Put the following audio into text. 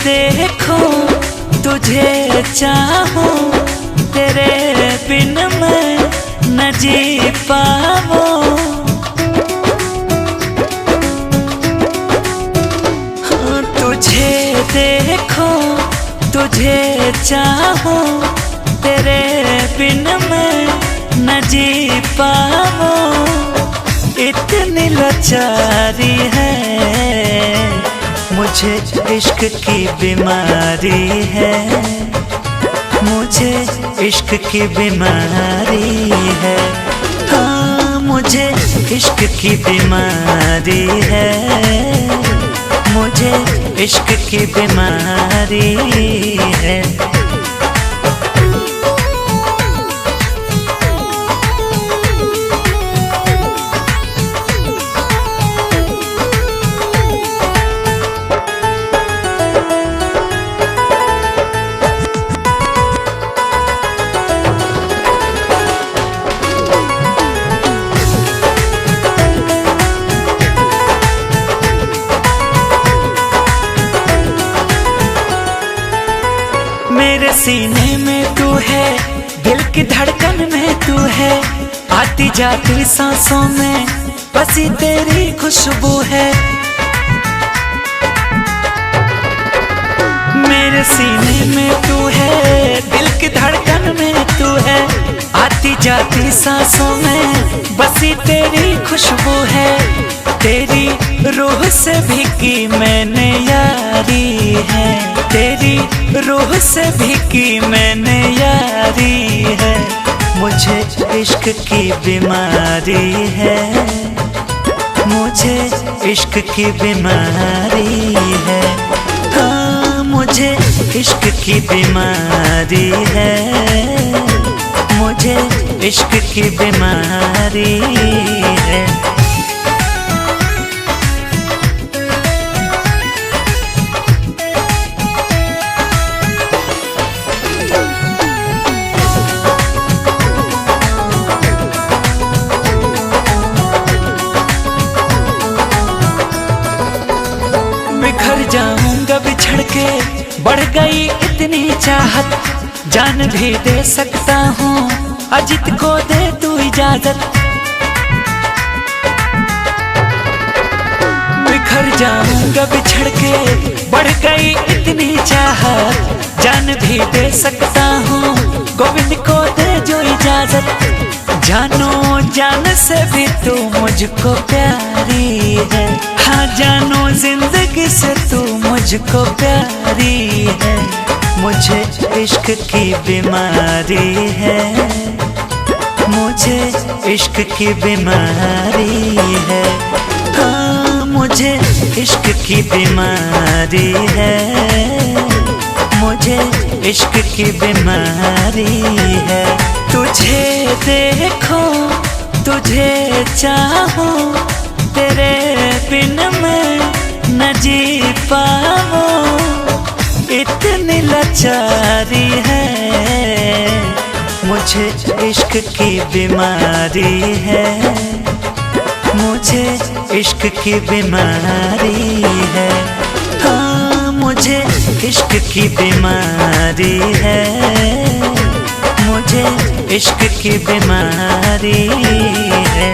देखूं तुझे चाहूं, तेरे बिन मैं न जी पाऊं। हाँ, तुझे देखूं तुझे चाहूं, तेरे बिन मैं न जी पाऊं। इतनी लाचारी है मुझे, इश्क की बीमारी है मुझे, इश्क की बीमारी है। हाँ, मुझे इश्क की बीमारी है, मुझे इश्क की बीमारी है। मेरे सीने में तू है, दिल की धड़कन में तू है, आती जाती सांसों में बसी तेरी खुशबू है। मेरे सीने में तू है, दिल की धड़कन में तू है, आती जाती सांसों में बसी तेरी खुशबू है। तेरी रूह से भी की मैंने यारी है, तेरी रूह से भी की मैंने यारी है। मुझे इश्क की बीमारी है, मुझे इश्क की बीमारी है। हाँ, मुझे इश्क की बीमारी है, मुझे इश्क की बीमारी है। बिखर जाऊंगा बिछड़ के, बढ़ गई इतनी चाहत, जान भी दे सकता हूँ अजित को दे तू इजाजत। बिखर जाऊंगा बिछड़ के, बढ़ गई इतनी चाहत, जान भी दे सकता हूँ गोविंद को दे जो इजाजत। जानो जान से भी तू मुझको प्यारी है, हाँ जानो जिंदगी से तू मुझको प्यारी है। मुझे इश्क की बीमारी है, मुझे इश्क की बीमारी है। हाँ, मुझे इश्क की बीमारी है, मुझे इश्क की बीमारी है। तुझे देखूं तुझे चाहूं, तेरे बिन मैं न जी पाऊं। इतनी लाचारी है मुझे, इश्क की बीमारी है, मुझे इश्क की बीमारी है। हाँ, मुझे इश्क की बीमारी है, मुझे इश्क की बीमारी है।